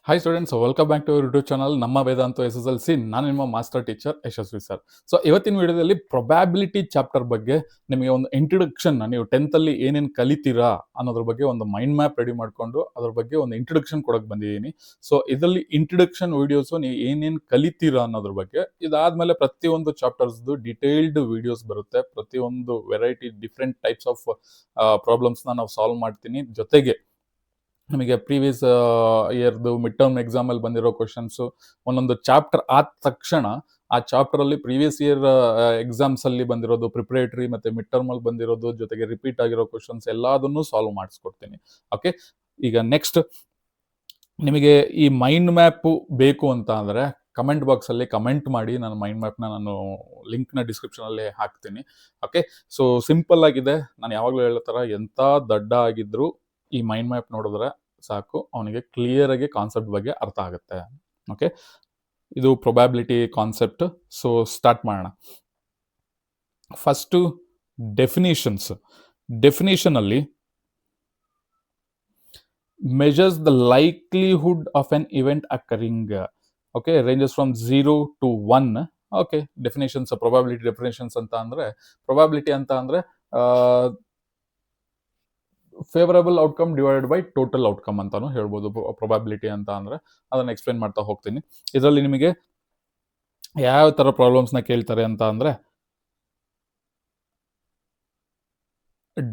Hi students, welcome back to YouTube channel ನಮ್ಮ Vedanta SSLC. ನಾನು ನಿಮ್ಮ master teacher Yashasvi sir. So ಇವತ್ತಿನ ವಿಡಿಯೋದಲ್ಲಿ ಪ್ರೊಬ್ಯಾಬಿಲಿಟಿ ಚಾಪ್ಟರ್ ಬಗ್ಗೆ ನಿಮಗೆ ಒಂದು ಇಂಟ್ರೊಡಕ್ಷನ್, ನೀವು 10th ಅಲ್ಲಿ ಏನೇನು ಕಲಿತೀರಾ ಅನ್ನೋದ್ರ ಬಗ್ಗೆ ಒಂದು ಮೈಂಡ್ ಮ್ಯಾಪ್ ರೆಡಿ ಮಾಡಿಕೊಂಡು ಅದ್ರ ಬಗ್ಗೆ ಒಂದು ಇಂಟ್ರೊಡಕ್ಷನ್ ಕೊಡಕ್ಕೆ ಬಂದಿದ್ದೀನಿ. ಸೊ ಇದರಲ್ಲಿ ಇಂಟ್ರೊಡಕ್ಷನ್ ವಿಡಿಯೋಸು ನೀವು ಏನೇನು ಕಲಿತೀರಾ ಅನ್ನೋದ್ರ ಬಗ್ಗೆ, ಇದಾದ್ಮೇಲೆ ಪ್ರತಿಯೊಂದು ಚಾಪ್ಟರ್ಸ್ದು ಡಿಟೇಲ್ಡ್ ವಿಡಿಯೋಸ್ ಬರುತ್ತೆ. ಪ್ರತಿಯೊಂದು ವೆರೈಟಿ ಡಿಫ್ರೆಂಟ್ ಟೈಪ್ಸ್ ಆಫ್ ಪ್ರಾಬ್ಲಮ್ಸ್ನ ನಾವು ಸಾಲ್ವ್ ಮಾಡ್ತೀನಿ. ಜೊತೆಗೆ ನಮಗೆ ಪ್ರೀವಿಯಸ್ ಇಯರ್ದು ಮಿಡ್ ಟರ್ಮ್ ಎಕ್ಸಾಮಲ್ಲಿ ಬಂದಿರೋ ಕ್ವಶನ್ಸು, ಒಂದೊಂದು ಚಾಪ್ಟರ್ ಆದ ತಕ್ಷಣ ಆ ಚಾಪ್ಟರಲ್ಲಿ ಪ್ರೀವಿಯಸ್ ಇಯರ್ ಎಕ್ಸಾಮ್ಸಲ್ಲಿ ಬಂದಿರೋದು, ಪ್ರಿಪ್ರೇಟರಿ ಮತ್ತು ಮಿಡ್ ಟರ್ಮಲ್ಲಿ ಬಂದಿರೋದು, ಜೊತೆಗೆ ರಿಪೀಟ್ ಆಗಿರೋ ಕ್ವಶನ್ಸ್ ಎಲ್ಲದನ್ನೂ ಸಾಲ್ವ್ ಮಾಡಿಸ್ಕೊಡ್ತೀನಿ. ಓಕೆ, ಈಗ ನೆಕ್ಸ್ಟ್ ನಿಮಗೆ ಈ ಮೈಂಡ್ ಮ್ಯಾಪು ಬೇಕು ಅಂತ ಅಂದರೆ ಕಮೆಂಟ್ ಬಾಕ್ಸಲ್ಲಿ ಕಮೆಂಟ್ ಮಾಡಿ. ನನ್ನ ಮೈಂಡ್ ಮ್ಯಾಪ್ನ ನಾನು ಲಿಂಕ್ನ ಡಿಸ್ಕ್ರಿಪ್ಷನಲ್ಲಿ ಹಾಕ್ತೀನಿ. ಓಕೆ, ಸೊ ಸಿಂಪಲ್ ಆಗಿದೆ. ನಾನು ಯಾವಾಗಲೂ ಹೇಳೋ ಥರ ಎಂಥ ದಡ್ಡ ಆಗಿದ್ದರೂ ಈ ಮೈಂಡ್ ಮ್ಯಾಪ್ ನೋಡಿದ್ರೆ ಸಾಕು, ಅವನಿಗೆ ಕ್ಲಿಯರ್ ಆಗಿ ಕಾನ್ಸೆಪ್ಟ್ ಬಗ್ಗೆ ಅರ್ಥ ಆಗುತ್ತೆ. ಓಕೆ, ಇದು ಪ್ರೊಬ್ಯಾಬಿಲಿಟಿ ಕಾನ್ಸೆಪ್ಟ್. ಸೊ ಸ್ಟಾರ್ಟ್ ಮಾಡೋಣ. ಫಸ್ಟು ಡೆಫಿನಿಷನಲ್ಲಿ measures the likelihood of an event occurring. Okay, ranges from 0 to 1. Okay, definitions, probability definitions ಅಂತ ಅಂದರೆ, probability ಅಂತ ಅಂದರೆ favourable outcome divided by total outcome ಅಂತಾನು ಹೇಳ್ಬೋದು. ಪ್ರೊಬ್ಯಾಬಿಲಿಟಿ ಅಂತ ಅಂದರೆ ಅದನ್ನು ಎಕ್ಸ್ಪ್ಲೇನ್ ಮಾಡ್ತಾ ಹೋಗ್ತೀನಿ. ಇದರಲ್ಲಿ ನಿಮಗೆ ಯಾವ ಥರ ಪ್ರಾಬ್ಲಮ್ಸ್ನ ಕೇಳ್ತಾರೆ ಅಂತ ಅಂದರೆ,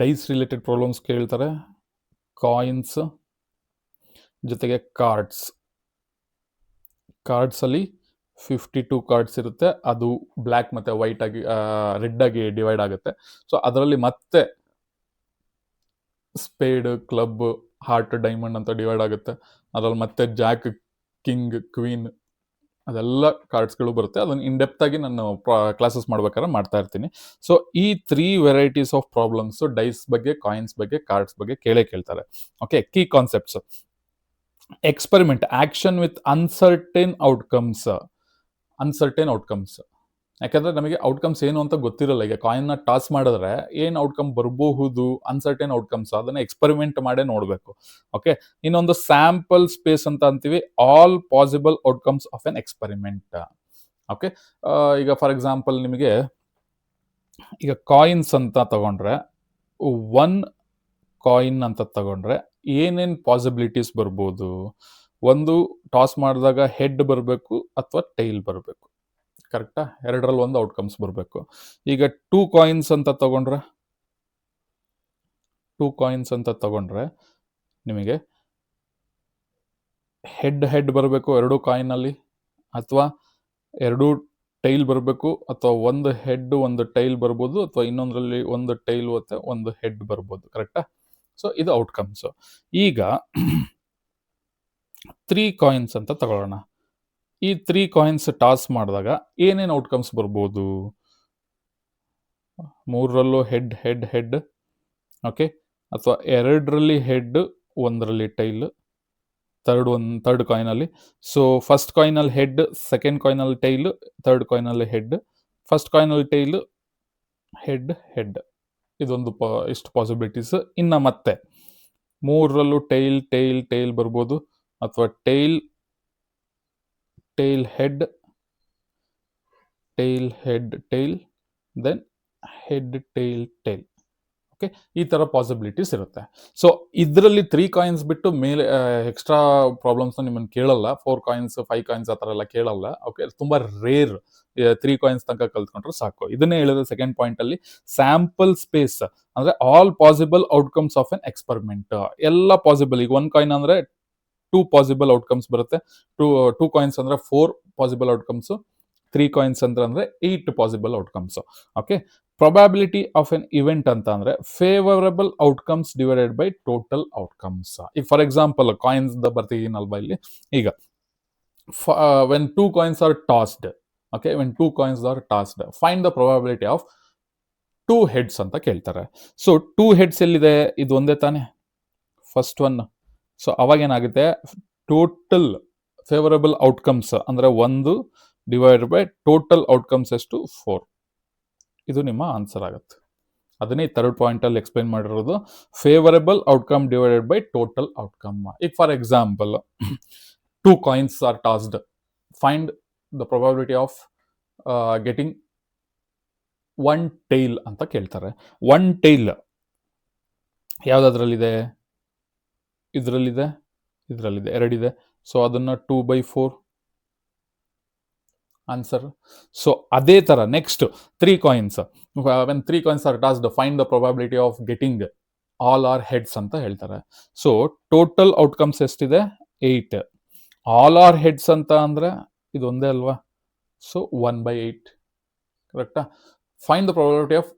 ಡೈಸ್ ರಿಲೇಟೆಡ್ ಪ್ರಾಬ್ಲಮ್ಸ್ ಕೇಳ್ತಾರೆ, ಕಾಯಿನ್ಸ್, ಜೊತೆಗೆ ಕಾರ್ಡ್ಸಲ್ಲಿ 52 ಕಾರ್ಡ್ಸ್ ಇರುತ್ತೆ. ಅದು ಬ್ಲ್ಯಾಕ್ ಮತ್ತು ವೈಟ್ ಆಗಿ ರೆಡ್ ಆಗಿ ಡಿವೈಡ್ ಆಗುತ್ತೆ. ಸೊ ಅದರಲ್ಲಿ ಮತ್ತೆ ಸ್ಪೇಡ್, ಕ್ಲಬ್, ಹಾರ್ಟ್, ಡೈಮಂಡ್ ಅಂತ ಡಿವೈಡ್ ಆಗುತ್ತೆ. ಅದರಲ್ಲಿ ಮತ್ತೆ ಜಾಕ್, ಕಿಂಗ್, ಕ್ವೀನ್, ಅದೆಲ್ಲ ಕಾರ್ಡ್ಸ್ಗಳು ಬರುತ್ತೆ. ಅದನ್ನು ಇನ್ ಡೆಪ್ತ್ ಆಗಿ ನಾನು ಕ್ಲಾಸಸ್ ಮಾಡ್ಬೇಕಾದ್ರೆ ಮಾಡ್ತಾ ಇರ್ತೀನಿ. ಸೊ ಈ 3 ವೆರೈಟೀಸ್ ಆಫ್ ಪ್ರಾಬ್ಲಮ್ಸು ಡೈಸ್ ಬಗ್ಗೆ, ಕಾಯಿನ್ಸ್ ಬಗ್ಗೆ, ಕಾರ್ಡ್ಸ್ ಬಗ್ಗೆ ಕೇಳ್ತಾರೆ. Okay, key concepts: experiment, action with uncertain outcomes. ಯಾಕಂದರೆ ನಮಗೆ ಔಟ್ಕಮ್ಸ್ ಏನು ಅಂತ ಗೊತ್ತಿರಲ್ಲ. ಈಗ ಕಾಯಿನ್ನ ಟಾಸ್ ಮಾಡಿದ್ರೆ ಏನು ಔಟ್ಕಮ್ ಬರಬಹುದು, ಅನ್ಸರ್ಟೇನ್ ಔಟ್ಕಮ್ಸ್, ಅದನ್ನು ಎಕ್ಸ್ಪೆರಿಮೆಂಟ್ ಮಾಡೇ ನೋಡಬೇಕು. ಓಕೆ, ಇನ್ನೊಂದು ಸ್ಯಾಂಪಲ್ ಸ್ಪೇಸ್ ಅಂತ ಅಂತೀವಿ, all possible outcomes of N experiment. Okay, ಈಗ ಫಾರ್ ಎಕ್ಸಾಂಪಲ್ ನಿಮಗೆ ಈಗ ಕಾಯಿನ್ಸ್ ಅಂತ ತಗೊಂಡ್ರೆ, 1 ಕಾಯಿನ್ ಅಂತ ತಗೊಂಡ್ರೆ ಏನೇನು ಪಾಸಿಬಿಲಿಟೀಸ್ ಬರ್ಬೋದು? ಒಂದು, ಟಾಸ್ ಮಾಡಿದಾಗ ಹೆಡ್ ಬರಬೇಕು ಅಥವಾ ಟೈಲ್ ಬರಬೇಕು, ಕರೆಕ್ಟಾ? ಎರಡರಲ್ಲಿ ಒಂದು ಔಟ್ಕಮ್ಸ್ ಬರಬೇಕು. ಈಗ 2 ಕಾಯಿನ್ಸ್ ಅಂತ ತಗೊಂಡ್ರೆ ನಿಮಗೆ ಹೆಡ್ ಬರಬೇಕು 2 ಕಾಯಿನಲ್ಲಿ, ಅಥವಾ 2 ಟೈಲ್ ಬರಬೇಕು, ಅಥವಾ ಒಂದು ಹೆಡ್ ಒಂದು ಟೈಲ್ ಬರ್ಬೋದು, ಅಥವಾ ಇನ್ನೊಂದರಲ್ಲಿ ಒಂದು ಟೈಲ್ ಮತ್ತು ಒಂದು ಹೆಡ್ ಬರ್ಬೋದು, ಕರೆಕ್ಟಾ? ಸೊ ಇದು ಔಟ್ಕಮ್ಸು. ಈಗ 3 ಕಾಯಿನ್ಸ್ ಅಂತ ತಗೊಳ್ಳೋಣ. ಈ 3 ಕಾಯಿನ್ಸ್ ಟಾಸ್ ಮಾಡಿದಾಗ ಏನೇನು ಔಟ್ಕಮ್ಸ್ ಬರ್ಬೋದು? 3ರಲ್ಲೂ ಹೆಡ್, ಓಕೆ, ಅಥವಾ 2ರಲ್ಲಿ ಹೆಡ್, 1ರಲ್ಲಿ ಟೈಲ್, ಥರ್ಡ್ ಕಾಯಿನಲ್ಲಿ. ಸೊ ಫಸ್ಟ್ ಕಾಯಿನಲ್ಲಿ ಹೆಡ್, ಸೆಕೆಂಡ್ ಕಾಯಿನಲ್ಲಿ ಟೈಲ್, ಥರ್ಡ್ ಕಾಯಿನಲ್ಲಿ ಹೆಡ್, ಫಸ್ಟ್ ಕಾಯಿನಲ್ಲಿ ಟೈಲ್, ಹೆಡ್. ಇದೊಂದು ಇಷ್ಟು ಪಾಸಿಬಿಲಿಟೀಸ್. ಇನ್ನು ಮತ್ತೆ 3ರಲ್ಲೂ ಟೈಲ್ ಬರ್ಬೋದು, ಅಥವಾ tail head, then head tail. Okay, ಈ ಥರ ಪಾಸಿಬಿಲಿಟೀಸ್ ಇರುತ್ತೆ. ಸೊ ಇದರಲ್ಲಿ 3 ಕಾಯಿನ್ಸ್ ಬಿಟ್ಟು ಮೇಲೆ ಎಕ್ಸ್ಟ್ರಾ ಪ್ರಾಬ್ಲಮ್ಸ್ನ ನಿಮ್ಮನ್ನು ಕೇಳಲ್ಲ. 4 ಕಾಯಿನ್ಸ್, 5 ಕಾಯಿನ್ಸ್ ಆ ಥರ ಎಲ್ಲ ಕೇಳಲ್ಲ. ಓಕೆ, ತುಂಬ ರೇರ್. 3 ಕಾಯಿನ್ಸ್ ತನಕ ಕಲ್ತ್ಕೊಂಡ್ರೆ ಸಾಕು. ಇದನ್ನೇ ಹೇಳಿದ್ರೆ ಸೆಕೆಂಡ್ ಪಾಯಿಂಟಲ್ಲಿ, ಸ್ಯಾಂಪಲ್ ಸ್ಪೇಸ್ ಅಂದರೆ all possible outcomes of N experiment. ಎಲ್ಲ ಪಾಸಿಬಲ್. ಈಗ 1 ಕಾಯಿನ್ ಅಂದರೆ 2 ಪಾಸಿಬಲ್ ಔಟ್ಕಮ್ಸ್ ಬರುತ್ತೆ, 2 ಕಾಯಿನ್ಸ್ ಅಂದರೆ 4 ಪಾಸಿಬಲ್ ಔಟ್ಕಮ್ಸು, 3 ಕಾಯಿನ್ಸ್ ಅಂದರೆ 8 possible outcomes. Okay, probability of an event ಅಂತ ಅಂದರೆ favourable outcomes divided by total outcomes. ಈಗ ಫಾರ್ ಎಕ್ಸಾಂಪಲ್ ಕಾಯಿನ್ಸ್ ಬರ್ತೀನಲ್ವಾ ಇಲ್ಲಿ. ಈಗ when 2 coins are tossed, okay, find the probability of 2 heads ಅಂತ ಕೇಳ್ತಾರೆ. ಸೊ 2 ಹೆಡ್ಸ್ ಎಲ್ಲಿದೆ? ಇದು ಒಂದೇ ತಾನೇ, ಫಸ್ಟ್ ಒನ್. ಸೊ ಅವಾಗೇನಾಗುತ್ತೆ, ಟೋಟಲ್ ಫೇವರಬಲ್ ಔಟ್ಕಮ್ಸ್ ಅಂದರೆ 1 ಡಿವೈಡೆಡ್ ಬೈ ಟೋಟಲ್ ಔಟ್ಕಮ್ಸ್ ಎಷ್ಟು? 4. ಇದು ನಿಮ್ಮ ಆನ್ಸರ್ ಆಗುತ್ತೆ. ಅದನ್ನೇ ಥರ್ಡ್ ಪಾಯಿಂಟಲ್ಲಿ ಎಕ್ಸ್ಪ್ಲೈನ್ ಮಾಡಿರೋದು, favourable outcome divided by total outcome. ಈಗ for example 2 coins are tossed. Find the probability of getting 1 tail ಅಂತ ಕೇಳ್ತಾರೆ. 1 tail ಯಾವುದರಲ್ಲಿದೆ? ಇದರಲ್ಲಿದೆ, ಇದರಲ್ಲಿದೆ, ಎರಡಿದೆ. ಸೊ ಅದನ್ನು 2/4 ಆನ್ಸರ್. ಸೊ ಅದೇ ಥರ next 3 coins. When 3 coins are tossed, find the probability of getting all are heads ಅಂತ ಹೇಳ್ತಾರೆ. ಸೊ ಟೋಟಲ್ ಔಟ್ಕಮ್ಸ್ ಎಷ್ಟಿದೆ? 8. ಆಲ್ ಆರ್ ಹೆಡ್ಸ್ ಅಂತ ಅಂದರೆ ಇದು ಒಂದೇ ಅಲ್ವಾ? ಸೊ 1/8. ಕರೆಕ್ಟಾ? Find the probability of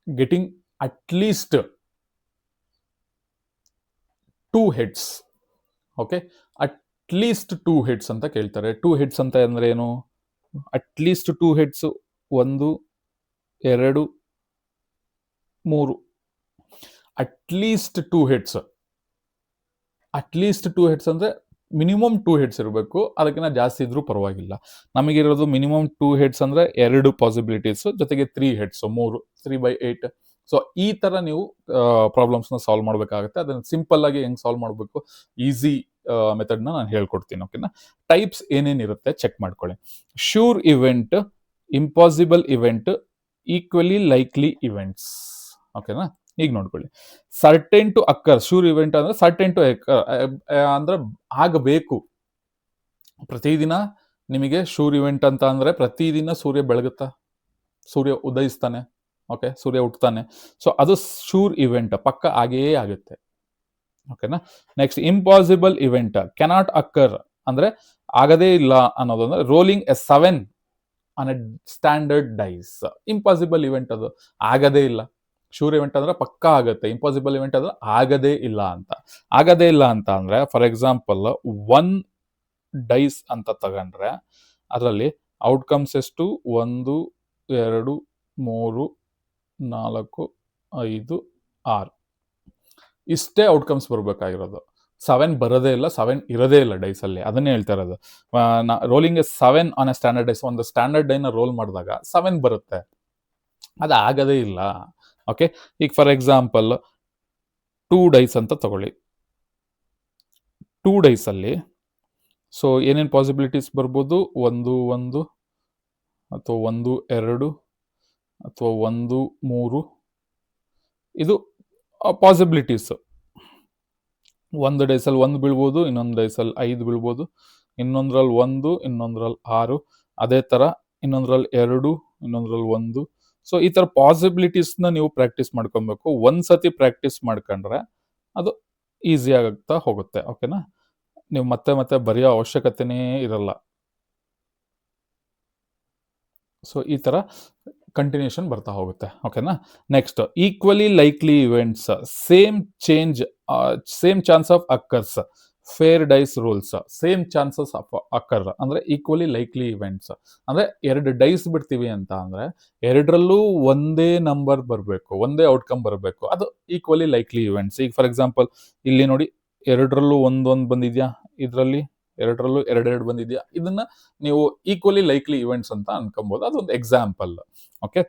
getting at least 2 heads. Okay, at least 2 heads ಅಂತ ಕೇಳ್ತಾರೆ. 2 ಹೆಡ್ಸ್ ಅಂತ ಅಂದರೆ ಏನು? At least 2 heads, 1, 2, 3. At least 2 heads. At least 2 heads ಅಂದರೆ ಮಿನಿಮಮ್ 2 ಹೆಡ್ಸ್ ಇರಬೇಕು, ಅದಕ್ಕಿಂತ ಜಾಸ್ತಿ ಇದ್ರೂ ಪರವಾಗಿಲ್ಲ. ನಮಗಿರೋದು ಮಿನಿಮಮ್ 2 ಹೆಡ್ಸ್ ಅಂದರೆ 2 ಪಾಸಿಬಿಲಿಟೀಸ್, ಜೊತೆಗೆ 3 ಹೆಡ್ಸ್ 3, 3/8. ಸೊ ಈ ಥರ ನೀವು ಪ್ರಾಬ್ಲಮ್ಸ್ನ ಸಾಲ್ವ್ ಮಾಡಬೇಕಾಗುತ್ತೆ. ಅದನ್ನು ಸಿಂಪಲ್ ಆಗಿ ಹೆಂಗೆ ಸಾಲ್ವ್ ಮಾಡಬೇಕು, ಈಸಿ ಮೆಥಡ್ನ ನಾನು ಹೇಳ್ಕೊಡ್ತೀನಿ. ಓಕೆನಾ? ಟೈಪ್ಸ್ ಏನೇನಿರುತ್ತೆ ಚೆಕ್ ಮಾಡ್ಕೊಳ್ಳಿ. Sure event, impossible event, equally likely events. ಓಕೆನಾ? ಈಗ ನೋಡ್ಕೊಳ್ಳಿ. Certain to occur. Sure event ಅಂದ್ರೆ ಸರ್ಟೆನ್ ಟು ಅಕ್ಕರ್ ಅಂದ್ರೆ ಆಗಬೇಕು. ಪ್ರತಿದಿನ ನಿಮಗೆ ಶ್ಯೂರ್ ಇವೆಂಟ್ ಅಂತ ಅಂದ್ರೆ ಪ್ರತಿದಿನ ಸೂರ್ಯ ಬೆಳಗುತ್ತಾ, ಸೂರ್ಯ ಉದಯಿಸ್ತಾನೆ, ಓಕೆ, ಸೂರ್ಯ ಹುಟ್ಟುತ್ತಾನೆ. ಸೊ ಅದು ಶ್ಯೂರ್ ಇವೆಂಟ್, ಪಕ್ಕ ಆಗೇ ಆಗುತ್ತೆ. ಓಕೆನಾ? Next impossible event, cannot occur ಅಂದ್ರೆ ಆಗದೇ ಇಲ್ಲ ಅನ್ನೋದು. ಅಂದ್ರೆ rolling a 7 on a standard dice. Impossible event, ಅದು ಆಗದೇ ಇಲ್ಲ. ಶ್ಯೂರ್ ಇವೆಂಟ್ ಅಂದ್ರೆ ಪಕ್ಕಾ ಆಗುತ್ತೆ. ಇಂಪಾಸಿಬಲ್ ಇವೆಂಟ್ ಅಂದ್ರೆ ಆಗದೇ ಇಲ್ಲ ಅಂತ. ಆಗದೇ ಇಲ್ಲ ಅಂತ ಅಂದ್ರೆ ಫಾರ್ ಎಕ್ಸಾಂಪಲ್ 1 ಡೈಸ್ ಅಂತ ತಗೊಂಡ್ರೆ ಅದರಲ್ಲಿ ಔಟ್ಕಮ್ಸ್ ಎಷ್ಟು? 1, 2, 3, 4, 5, 6. ಇಷ್ಟೇ ಔಟ್ಕಮ್ಸ್ ಬರಬೇಕಾಗಿರೋದು. 7 ಬರೋದೇ ಇಲ್ಲ, 7 ಇರೋದೇ ಇಲ್ಲ ಡೈಸಲ್ಲಿ. ಅದನ್ನೇ ಹೇಳ್ತಾ ಇರೋದು. Rolling 7 on a standard dice. ಒಂದು ಸ್ಟ್ಯಾಂಡರ್ಡ್ ಡೈನ ರೋಲ್ ಮಾಡಿದಾಗ 7 ಬರುತ್ತೆ, ಅದು ಆಗದೇ ಇಲ್ಲ. ಓಕೆ, ಈಗ ಫಾರ್ ಎಕ್ಸಾಂಪಲ್ 2 ಡೈಸ್ ಅಂತ ತಗೊಳ್ಳಿ. 2 ಡೈಸಲ್ಲಿ ಸೊ ಏನೇನು ಪಾಸಿಬಿಲಿಟೀಸ್ ಬರ್ಬೋದು? 1, 1 ಅಥವಾ 1, 2 ಅಥವಾ 1, 3. ಇದು ಪಾಸಿಬಿಲಿಟೀಸ್. ಒಂದು ಡೈಸಲ್ಲಿ 1 ಬೀಳ್ಬೋದು, ಇನ್ನೊಂದು ಡೈಸಲ್ಲಿ 5 ಬೀಳ್ಬೋದು, ಇನ್ನೊಂದ್ರಲ್ಲಿ 1, ಇನ್ನೊಂದ್ರಲ್ಲಿ 6, ಅದೇ ಥರ ಇನ್ನೊಂದ್ರಲ್ಲಿ 2, ಇನ್ನೊಂದ್ರಲ್ಲಿ 1. ಸೊ ಈ ಥರ ಪಾಸಿಬಿಲಿಟೀಸ್ನ ನೀವು ಪ್ರಾಕ್ಟೀಸ್ ಮಾಡ್ಕೊಬೇಕು. ಒಂದ್ಸತಿ ಪ್ರಾಕ್ಟೀಸ್ ಮಾಡ್ಕೊಂಡ್ರೆ ಅದು ಈಸಿ ಆಗ್ತಾ ಹೋಗುತ್ತೆ. ಓಕೆನಾ? ನೀವು ಮತ್ತೆ ಮತ್ತೆ ಬರೆಯೋ ಅವಶ್ಯಕತೆನೇ ಇರಲ್ಲ. ಸೊ ಈ ಥರ ಕಂಟಿನ್ಯೂಷನ್ ಬರ್ತಾ ಹೋಗುತ್ತೆ. ಓಕೆನಾ? Next equally likely events, same chance of occurs, fair dice rules. Same chances of occur ಅಂದ್ರೆ ಈಕ್ವಲಿ ಲೈಕ್ಲಿ ಇವೆಂಟ್ಸ್ ಅಂದ್ರೆ 2 ಡೈಸ್ ಬಿಡ್ತೀವಿ ಅಂತ ಅಂದ್ರೆ 2ರಲ್ಲೂ ಒಂದೇ ನಂಬರ್ ಬರಬೇಕು, ಒಂದೇ ಔಟ್ಕಮ್ ಬರಬೇಕು. ಅದು ಈಕ್ವಲಿ ಲೈಕ್ಲಿ ಇವೆಂಟ್ಸ್. ಈಗ ಫಾರ್ ಎಕ್ಸಾಂಪಲ್ ಇಲ್ಲಿ ನೋಡಿ, 2ರಲ್ಲೂ 1 ಬಂದಿದ್ಯಾ, ಇದರಲ್ಲಿ 2ರಲ್ಲೂ 2 ಬಂದಿದ್ಯಾ. ಇದನ್ನ ನೀವು ಈಕ್ವಲಿ ಲೈಕ್ಲಿ ಇವೆಂಟ್ಸ್ ಅಂತ ಅನ್ಕೊಬಹುದು. ಅದೊಂದು ಎಕ್ಸಾಂಪಲ್. ಓಕೆ,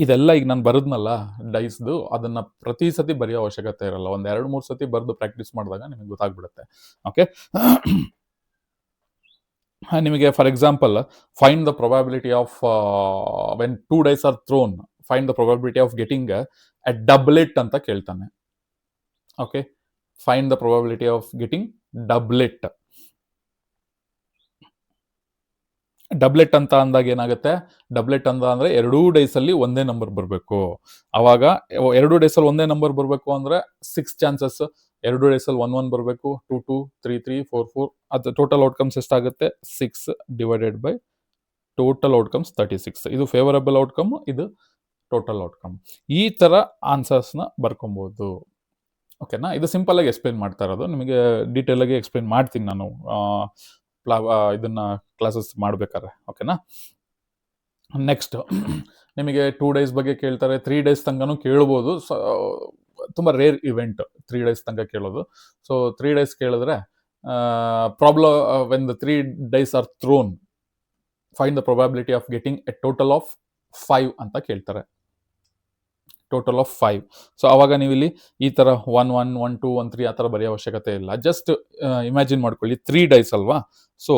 ಇದೆಲ್ಲ ಈಗ ನಾನು ಬರದ್ನಲ್ಲ ಡೈಸ್ದು, ಅದನ್ನ ಪ್ರತಿ ಸತಿ ಬರೆಯೋ ಅವಶ್ಯಕತೆ ಇರಲ್ಲ. 1-2-3 ಸತಿ ಬರೆದು ಪ್ರಾಕ್ಟೀಸ್ ಮಾಡಿದಾಗ ನಿಮಗೆ ಗೊತ್ತಾಗ್ಬಿಡುತ್ತೆ. ಓಕೆ, ನಿಮಗೆ for example find the probability of when 2 dice are thrown, find the probability of getting a doublet ಅಂತ ಕೇಳ್ತಾನೆ. Okay, find the probability of getting doublet. Doublet ಅಂತ ಅಂದಾಗ ಏನಾಗುತ್ತೆ? ಡಬ್ಲೆಟ್ ಅಂತ ಅಂದ್ರೆ 2 ಡೈಸಲ್ಲಿ ಒಂದೇ ನಂಬರ್ ಬರಬೇಕು. ಅವಾಗ 2 ಡೈಸಲ್ಲಿ ಒಂದೇ ನಂಬರ್ ಬರಬೇಕು ಅಂದ್ರೆ 6 ಚಾನ್ಸಸ್. 2 ಡೈಸಲ್ಲಿ 1 ಬರಬೇಕು, 2 2, 3 3, 4 4. ಅದು ಟೋಟಲ್ ಔಟ್ಕಮ್ಸ್ ಎಷ್ಟಾಗುತ್ತೆ? 6 ಡಿವೈಡೆಡ್ ಬೈ ಟೋಟಲ್ ಔಟ್ಕಮ್ಸ್ 36. ಇದು ಫೇವರಬಲ್ ಔಟ್ಕಮ್, ಇದು ಟೋಟಲ್ ಔಟ್ಕಮ್. ಈ ತರ ಆನ್ಸರ್ಸ್ನ ಬರ್ಕೊಬಹುದು. ಓಕೆನಾ? ಇದು ಸಿಂಪಲ್ ಆಗಿ ಎಕ್ಸ್ಪ್ಲೇನ್ ಮಾಡ್ತಾ ಇರೋದು. ನಿಮಗೆ ಡೀಟೇಲ್ ಆಗಿ ಎಕ್ಸ್ಪ್ಲೇನ್ ಮಾಡ್ತೀನಿ ನಾನು ಇದನ್ನ ಕ್ಲಾಸಸ್ ಮಾಡ್ಬೇಕಾದ್ರೆ. ಓಕೆನಾ? ನೆಕ್ಸ್ಟ್ ನಿಮಗೆ 2 ಡೇಸ್ ಬಗ್ಗೆ ಕೇಳ್ತಾರೆ, 3 ಡೇಸ್ ತನಕನೂ ಕೇಳ್ಬೋದು. ತುಂಬ ರೇರ್ ಇವೆಂಟ್ 3 ಡೇಸ್ ತನಕ ಕೇಳೋದು. ಸೊ 3 ಡೇಸ್ ಕೇಳಿದ್ರೆ problem when the 3 dice are thrown, find the probability of getting a total of 5 ಅಂತ ಕೇಳ್ತಾರೆ. Total of 5. ಸೊ ಅವಾಗ ನೀವು ಇಲ್ಲಿ ಈ ಥರ 1 1 1 2 1 3 ಆ ಥರ ಬರೆಯೋ ಅವಶ್ಯಕತೆ ಇಲ್ಲ. ಜಸ್ಟ್ ಇಮ್ಯಾಜಿನ್ ಮಾಡ್ಕೊಳ್ಳಿ 3 ಡೈಸ್ ಅಲ್ವಾ. ಸೊ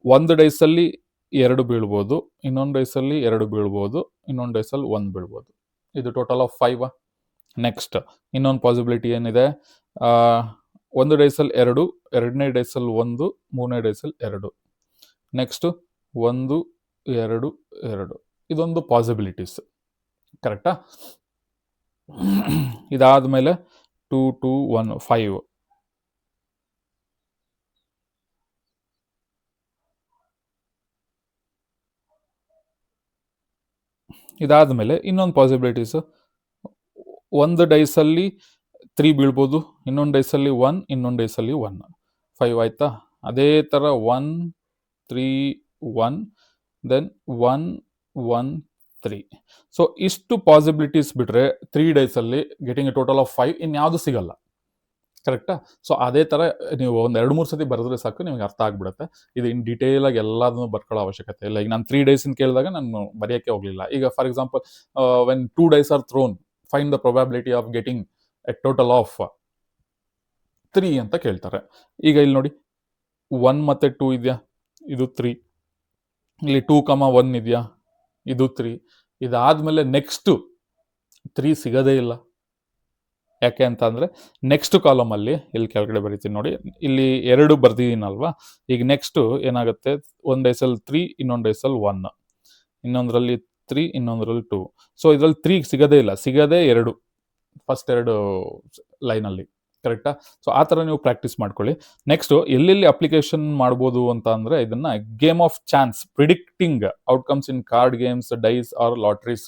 ಒಂದು ಡೈಸಲ್ಲಿ 2 ಬೀಳ್ಬೋದು, ಇನ್ನೊಂದು ಡೈಸಲ್ಲಿ 2 ಬೀಳ್ಬೋದು, ಇನ್ನೊಂದು ಡೈಸಲ್ಲಿ 1 ಬೀಳ್ಬೋದು. ಇದು ಟೋಟಲ್ ಆಫ್ 5. ನೆಕ್ಸ್ಟ್ ಇನ್ನೊಂದು ಪಾಸಿಬಿಲಿಟಿ ಏನಿದೆ, ಒಂದು ಡೈಸಲ್ಲಿ 2, ಎರಡನೇ ಡೈಸಲ್ಲಿ 1, ಮೂರನೇ ಡೈಸಲ್ಲಿ 2. ನೆಕ್ಸ್ಟು 1 2 2. ಇದೊಂದು ಪಾಸಿಬಿಲಿಟೀಸ್, ಕರೆಕ್ಟಾ? ಇದಾದ್ಮೇಲೆ 2 2 1 5. ಇದಾದ್ಮೇಲೆ ಇನ್ನೊಂದು ಪಾಸಿಬಿಲಿಟೀಸ್, ಒಂದು ಡೈಸಲ್ಲಿ 3 ಬೀಳ್ಬೋದು, ಇನ್ನೊಂದು ಡೈಸಲ್ಲಿ 1, ಇನ್ನೊಂದು ಡೈಸಲ್ಲಿ 1. 5 ಆಯ್ತಾ? ಅದೇ ಥರ 1 3 1 ದೆನ್ 1 1 3. ಸೊ ಇಷ್ಟು ಪಾಸಿಬಿಲಿಟೀಸ್ ಬಿಟ್ರೆ 3 ಡೇಸಲ್ಲಿ ಗೆಟಿಂಗ್ ಎ ಟೋಟಲ್ ಆಫ್ 5 ಇನ್ಯಾವುದು ಸಿಗಲ್ಲ, ಕರೆಕ್ಟಾ? ಸೊ ಅದೇ ಥರ ನೀವು ಒಂದು 2-3 ಸತಿ ಬರೆದ್ರೆ ಸಾಕು, ನಿಮಗೆ ಅರ್ಥ ಆಗ್ಬಿಡುತ್ತೆ. ಇದು ಇನ್ ಡೀಟೇಲಾಗಿ ಎಲ್ಲದನ್ನು ಬರ್ಕೊಳ್ಳೋ ಅವಶ್ಯಕತೆ ಇಲ್ಲ. ಈಗ ನಾನು 3 ಡೇಸ್ ಅಂತ ಕೇಳಿದಾಗ ನಾನು ಬರೆಯೋಕ್ಕೆ ಹೋಗಲಿಲ್ಲ. ಈಗ for example when 2 dice are thrown, find the probability of getting a total of 3 ಅಂತ ಕೇಳ್ತಾರೆ. ಈಗ ಇಲ್ಲಿ ನೋಡಿ 1 ಮತ್ತು 2 ಇದೆಯಾ, ಇದು 3. ಇಲ್ಲಿ 2, 1 ಇದೆಯಾ, ಇದು 3. ಇದಾದ್ಮೇಲೆ ನೆಕ್ಸ್ಟ್ 3 ಸಿಗೋದೇ ಇಲ್ಲ. ಯಾಕೆ ಅಂತ ಅಂದರೆ ನೆಕ್ಸ್ಟ್ ಕಾಲಮಲ್ಲಿ ಇಲ್ಲಿ ಕೆಳಗಡೆ ಬರೀತೀನಿ ನೋಡಿ, ಇಲ್ಲಿ 2 ಬರ್ದಿದ್ದೀನಲ್ವಾ. ಈಗ ನೆಕ್ಸ್ಟು ಏನಾಗುತ್ತೆ, ಒಂದು ಡೈಸಲ್ಲಿ 3, ಇನ್ನೊಂದು ಡೈಸಲ್ಲಿ 1, ಇನ್ನೊಂದರಲ್ಲಿ 3, ಇನ್ನೊಂದರಲ್ಲಿ 2. ಸೊ ಇದರಲ್ಲಿ 3 ಸಿಗೋದೇ ಇಲ್ಲ, ಸಿಗೋದೇ 2 ಫಸ್ಟ್ 2 ಲೈನಲ್ಲಿ, ಕರೆಕ್ಟಾ? ಸೊ ಆ ಥರ ನೀವು ಪ್ರಾಕ್ಟೀಸ್ ಮಾಡ್ಕೊಳ್ಳಿ. ನೆಕ್ಸ್ಟು ಎಲ್ಲೆಲ್ಲಿ ಅಪ್ಲಿಕೇಶನ್ ಮಾಡ್ಬೋದು ಅಂತ ಅಂದರೆ, ಇದನ್ನು game of chance, predicting outcomes in card games, dice or lotteries,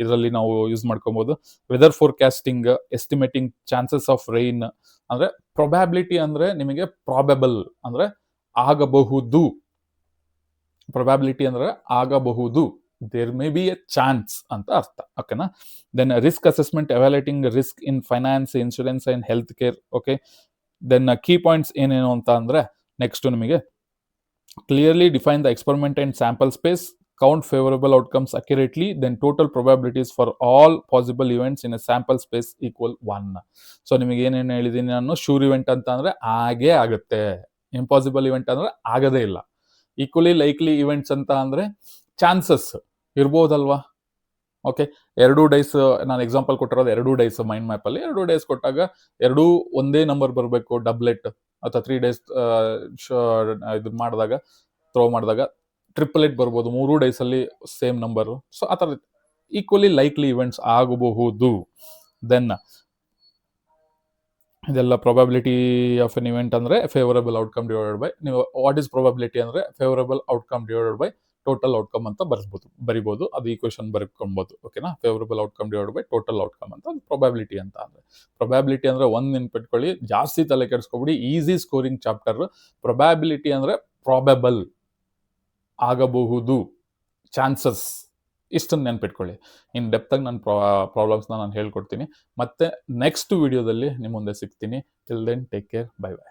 ಇದರಲ್ಲಿ ನಾವು ಯೂಸ್ ಮಾಡ್ಕೊಬೋದು. Weather forecasting, estimating chances of rain. ಅಂದರೆ ಪ್ರೊಬ್ಯಾಬಿಲಿಟಿ ಅಂದರೆ ನಿಮಗೆ ಪ್ರಾಬೆಬಲ್ ಅಂದರೆ ಆಗಬಹುದು, ಪ್ರೊಬ್ಯಾಬಿಲಿಟಿ ಅಂದರೆ ಆಗಬಹುದು, there may be a chance ಅಂತ ಅರ್ಥ, ಓಕೆನಾ? Then risk assessment, evaluating risk in finance, insurance and health care. Okay, then key points ಏನೇನು ಅಂತ ಅಂದರೆ, ನೆಕ್ಸ್ಟು ನಿಮಗೆ clearly define the experiment and sample space, count favourable outcomes accurately, then total probabilities for all possible events in a sample space equal 1. So ನಿಮಗೆ ಏನೇನು ಹೇಳಿದ್ದೀನಿ ನಾನು, sure event ಅಂತ ಅಂದರೆ ಆಗೇ ಆಗುತ್ತೆ, ಇಂಪಾಸಿಬಲ್ ಇವೆಂಟ್ ಅಂದರೆ ಆಗೋದೇ ಇಲ್ಲ, ಈಕ್ವಲಿ ಲೈಕ್ಲಿ ಇವೆಂಟ್ಸ್ ಅಂತ ಅಂದರೆ ಚಾನ್ಸಸ್ ಇರ್ಬೋದಲ್ವಾ. ಓಕೆ, 2 ಡೈಸ್ ನಾನು ಎಕ್ಸಾಂಪಲ್ ಕೊಟ್ಟಿರೋದು 2 ಡೈಸ್ ಮೈಂಡ್ ಮ್ಯಾಪಲ್ಲಿ 2 ಡೈಸ್ ಕೊಟ್ಟಾಗ 2 ಒಂದೇ ನಂಬರ್ ಬರಬೇಕು, ಡಬ್ಲೆಟ್ ಅಥವಾ 3 ಡೈಸ್ ಇದು ಮಾಡಿದಾಗ, ಥ್ರೋ ಮಾಡಿದಾಗ ಟ್ರಿಪಲ್ 8 ಬರ್ಬೋದು, 3 ಡೈಸಲ್ಲಿ ಸೇಮ್ ನಂಬರು. ಸೊ ಆ ಥರ ಈಕ್ವಲಿ ಲೈಕ್ಲಿ ಇವೆಂಟ್ಸ್ ಆಗಬಹುದು. ದೆನ್ ಇದೆಲ್ಲ ಪ್ರೊಬಬಿಲಿಟಿ ಆಫ್ ಎನ್ ಇವೆಂಟ್ ಅಂದರೆ ಫೇವರಬಲ್ ಔಟ್ಕಮ್ ಡಿವೈಡೆಡ್ ಬೈ, ನೀವು ವಾಟ್ ಈಸ್ ಪ್ರೊಬಬಿಲಿಟಿ ಅಂದರೆ favourable outcome divided by total outcome ಅಂತ ಬರಿಬೋದು, ಅದು ಈಕ್ವೇಷನ್ ಬರ್ಕೊಬೋದು, ಓಕೆನಾ? Favourable outcome divide by total outcome ಅಂತ, ಅದು ಪ್ರೊಬ್ಯಾಬಿಲಿಟಿ ಅಂತ. ಅಂದರೆ ಪ್ರೊಬ್ಯಾಬಿಲಿಟಿ ಅಂದರೆ ಒಂದು ನೆನ್ಪಿಟ್ಕೊಳ್ಳಿ, ಜಾಸ್ತಿ ತಲೆ ಕೆಡಿಸ್ಕೊಬಿಡಿ, ಈಸಿ ಸ್ಕೋರಿಂಗ್ ಚಾಪ್ಟರ್. ಪ್ರೊಬ್ಯಾಬಿಲಿಟಿ ಅಂದರೆ ಪ್ರಾಬೆಬಲ್, ಆಗಬಹುದು, ಚಾನ್ಸಸ್, ಇಷ್ಟನ್ನು ನೆನ್ಪಿಟ್ಕೊಳ್ಳಿ. ಇನ್ ಡೆಪ್ತಾಗಿ ನಾನು ಪ್ರಾಬ್ಲಮ್ಸ್ನ ನಾನು ಹೇಳ್ಕೊಡ್ತೀನಿ. ಮತ್ತೆ ನೆಕ್ಸ್ಟ್ ವಿಡಿಯೋದಲ್ಲಿ ನಿಮ್ಮ ಮುಂದೆ ಸಿಗ್ತೀನಿ. Till then take care, bye by.